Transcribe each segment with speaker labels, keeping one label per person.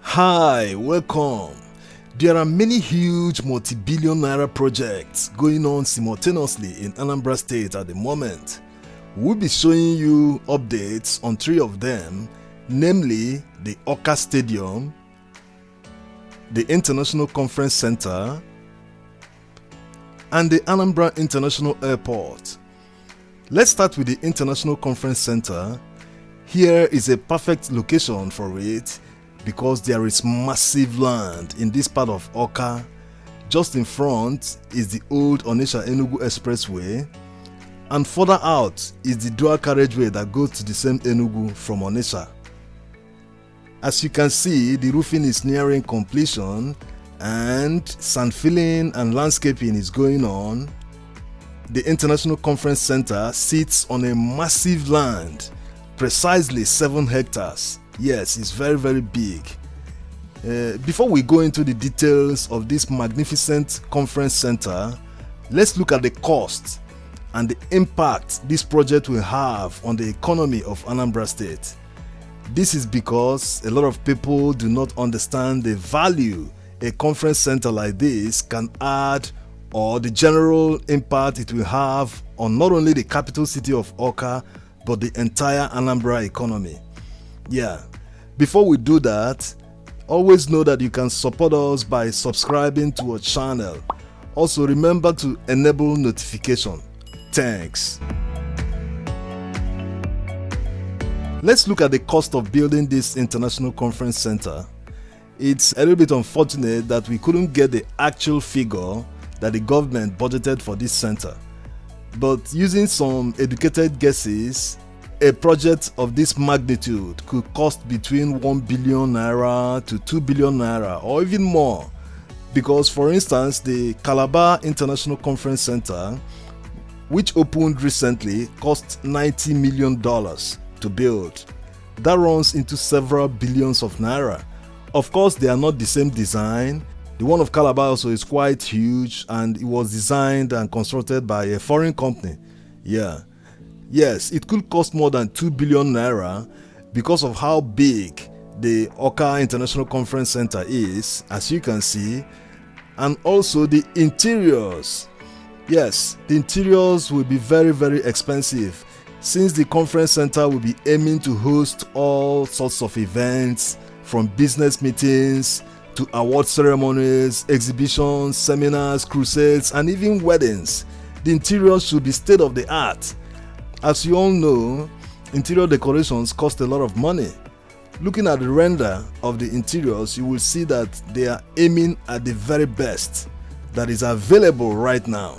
Speaker 1: Hi, welcome. There are many huge multi-billion naira projects going on simultaneously in Anambra State at the moment. We'll be showing you updates on 3 of them, namely the Awka Stadium, the International Conference Center, and the Anambra International Airport. Let's start with the International Conference Center. Here is a perfect location for it because there is massive land in this part of Awka. Just in front is the old Onitsha-Enugu Expressway, and further out is the dual carriageway that goes to the same Enugu from Onitsha. As you can see, the roofing is nearing completion and sand filling and landscaping is going on. The International Conference Center sits on a massive land, precisely 7 hectares. Yes, it's very, very big. Before we go into the details of this magnificent conference center, let's look at the cost and the impact this project will have on the economy of Anambra State. This is because a lot of people do not understand the value a conference center like this can add, or the general impact it will have on not only the capital city of Awka, but the entire Anambra economy. Yeah, before we do that, always know that you can support us by subscribing to our channel. Also remember to enable notification. Thanks. Let's look at the cost of building this International Conference Center. It's a little bit unfortunate that we couldn't get the actual figure that the government budgeted for this center. But using some educated guesses, a project of this magnitude could cost between 1 billion naira to 2 billion naira or even more. Because for instance, the Calabar International Conference Center, which opened recently, cost $90 million to build. That runs into several billions of naira. Of course, they are not the same design. The one of Calabar also is quite huge and it was designed and constructed by a foreign company. Yeah. Yes, it could cost more than 2 billion naira because of how big the Awka International Conference Center is, as you can see, and also the interiors. Yes, the interiors will be very, very expensive since the conference center will be aiming to host all sorts of events, from business meetings to award ceremonies, exhibitions, seminars, crusades, and even weddings. The interiors should be state of the art. As you all know, interior decorations cost a lot of money. Looking at the render of the interiors, you will see that they are aiming at the very best that is available right now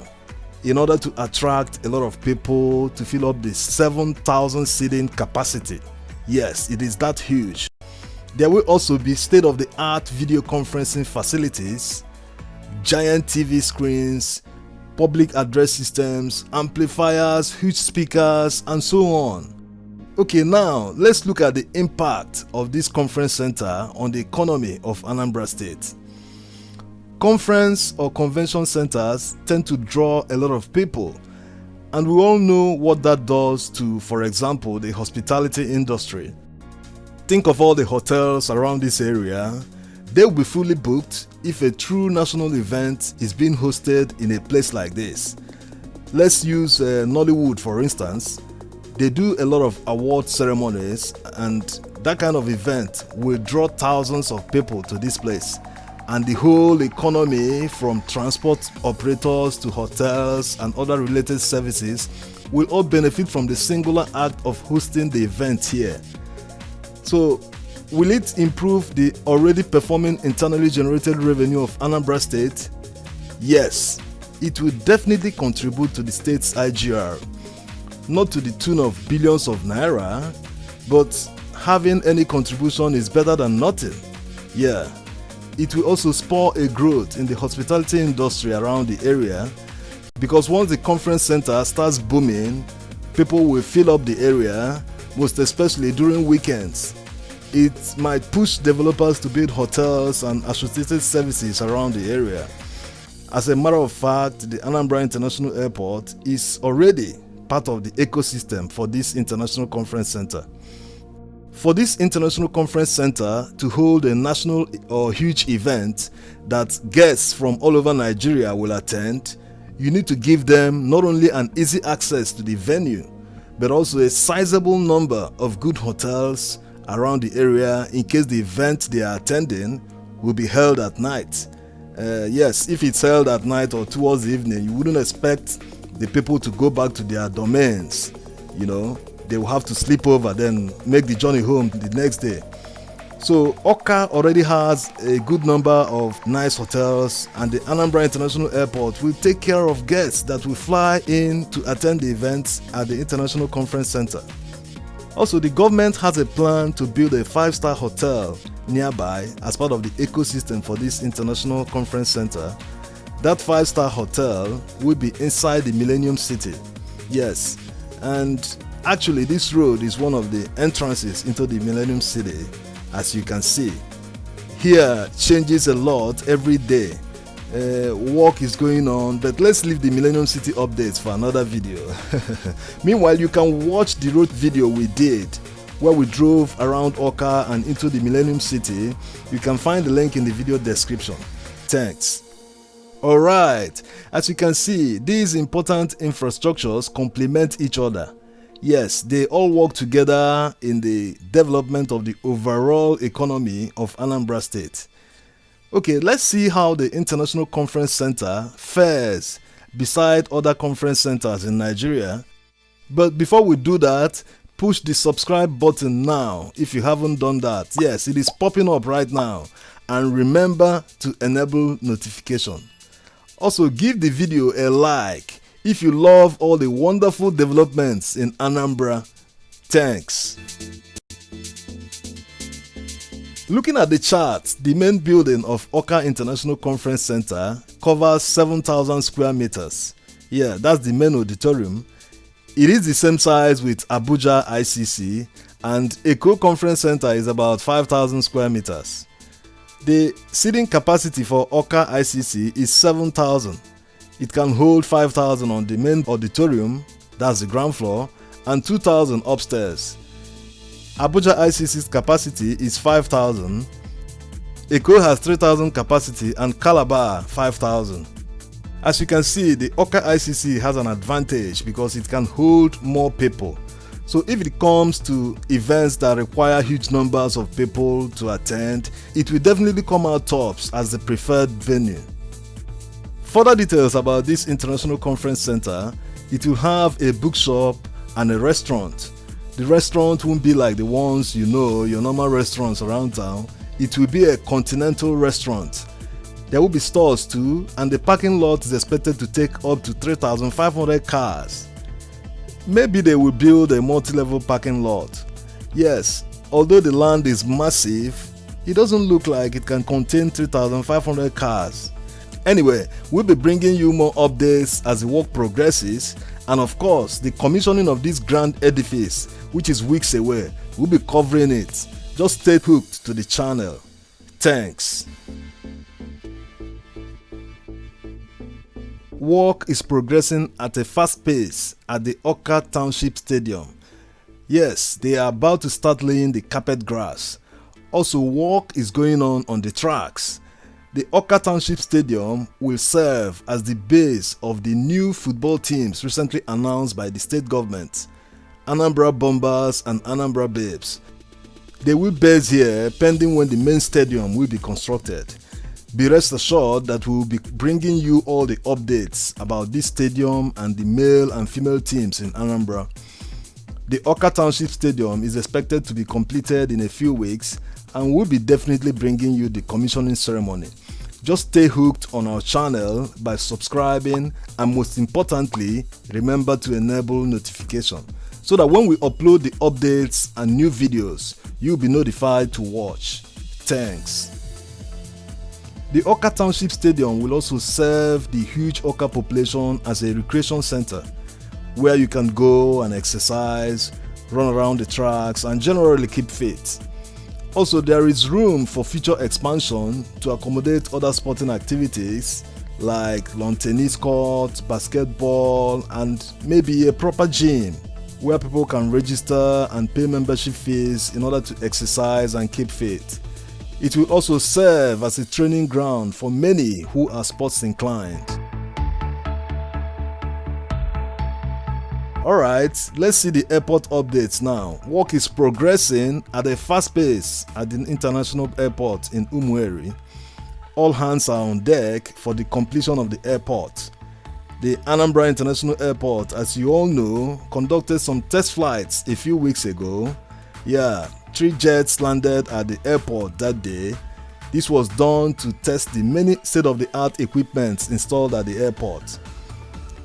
Speaker 1: in order to attract a lot of people to fill up the 7,000 seating capacity. Yes, it is that huge. There will also be state-of-the-art video conferencing facilities, giant TV screens, public address systems, amplifiers, huge speakers, and so on. Okay, now let's look at the impact of this conference center on the economy of Anambra State. Conference or convention centers tend to draw a lot of people, and we all know what that does to, for example, the hospitality industry. Think of all the hotels around this area. They will be fully booked if a true national event is being hosted in a place like this. Let's use Nollywood for instance. They do a lot of award ceremonies, and that kind of event will draw thousands of people to this place. And the whole economy, from transport operators to hotels and other related services, will all benefit from the singular act of hosting the event here. So, will it improve the already performing internally generated revenue of Anambra State? Yes, it will definitely contribute to the state's IGR. Not to the tune of billions of naira, but having any contribution is better than nothing. Yeah, it will also spur a growth in the hospitality industry around the area, because once the conference center starts booming, people will fill up the area, most especially during weekends. It might push developers to build hotels and associated services around the area. As a matter of fact, the Anambra International Airport is already part of the ecosystem for this International Conference Center. For this international conference center to hold a national or huge event that guests from all over Nigeria will attend, you need to give them not only an easy access to the venue, but also a sizable number of good hotels around the area in case the event they are attending will be held at night. Yes, if it's held at night or towards the evening, you wouldn't expect the people to go back to their domains. They will have to sleep over, then make the journey home the next day. So Awka already has a good number of nice hotels, and the Anambra International Airport will take care of guests that will fly in to attend the events at the International Conference Center. Also, the government has a plan to build a 5-star hotel nearby as part of the ecosystem for this International Conference Center. That 5-star hotel will be inside the Millennium City. Yes, and actually this road is one of the entrances into the Millennium City, as you can see. Here changes a lot every day. Work is going on, but let's leave the Millennium City updates for another video. Meanwhile, you can watch the road video we did where we drove around Awka and into the Millennium City. You can find the link in the video description. Thanks. Alright, as you can see, these important infrastructures complement each other. Yes, they all work together in the development of the overall economy of Anambra State. Okay, let's see how the International Conference Center fares beside other conference centers in Nigeria. But before we do that, push the subscribe button now if you haven't done that. Yes, it is popping up right now. And remember to enable notification. Also, give the video a like if you love all the wonderful developments in Anambra. Thanks. Looking at the chart, the main building of Awka International Conference Center covers 7,000 square meters. Yeah, that's the main auditorium. It is the same size with Abuja ICC, and Eko Conference Center is about 5,000 square meters. The seating capacity for Awka ICC is 7,000. It can hold 5,000 on the main auditorium, that's the ground floor, and 2,000 upstairs. Abuja ICC's capacity is 5,000. Eko has 3,000 capacity and Calabar 5,000. As you can see, the Awka ICC has an advantage because it can hold more people. So if it comes to events that require huge numbers of people to attend, it will definitely come out tops as the preferred venue. Further details about this International Conference Center: it will have a bookshop and a restaurant. The restaurant won't be like the ones your normal restaurants around town. It will be a continental restaurant. There will be stores too, and the parking lot is expected to take up to 3,500 cars. Maybe they will build a multi-level parking lot. Yes, although the land is massive, it doesn't look like it can contain 3,500 cars. Anyway, we'll be bringing you more updates as the work progresses, and of course, the commissioning of this grand edifice, which is weeks away, we'll be covering it. Just stay hooked to the channel. Thanks. Work is progressing at a fast pace at the Awka Township Stadium. Yes, they are about to start laying the carpet grass. Also, work is going on the tracks. The Awka Township Stadium will serve as the base of the new football teams recently announced by the state government, Anambra Bombers and Anambra Babes. They will base here pending when the main stadium will be constructed. Be rest assured that we will be bringing you all the updates about this stadium and the male and female teams in Anambra. The Awka Township Stadium is expected to be completed in a few weeks, and we'll be definitely bringing you the commissioning ceremony. Just stay hooked on our channel by subscribing, and most importantly, remember to enable notification so that when we upload the updates and new videos, you'll be notified to watch. Thanks. The Awka Township Stadium will also serve the huge Awka population as a recreation center where you can go and exercise, run around the tracks, and generally keep fit. Also, there is room for future expansion to accommodate other sporting activities like lawn tennis court, basketball, and maybe a proper gym. where people can register and pay membership fees in order to exercise and keep fit. It will also serve as a training ground for many who are sports inclined. Alright, let's see the airport updates now. Work is progressing at a fast pace at the international airport in Umueri. All hands are on deck for the completion of the airport. The Anambra International Airport, as you all know, conducted some test flights a few weeks ago. 3 jets landed at the airport that day. This was done to test the many state-of-the-art equipment installed at the airport.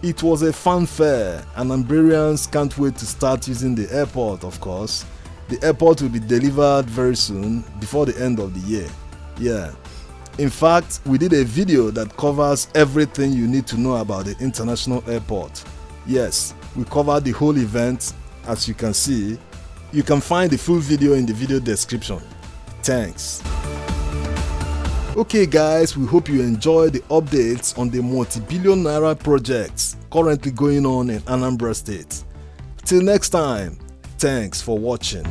Speaker 1: It was a fanfare, and Anambrarians can't wait to start using the airport, of course. The airport will be delivered very soon, before the end of the year. In fact, we did a video that covers everything you need to know about the international airport. Yes, we covered the whole event, as you can see. You can find the full video in the video description. Thanks. Okay guys, we hope you enjoyed the updates on the multi-billion naira projects currently going on in Anambra State. Till next time, thanks for watching.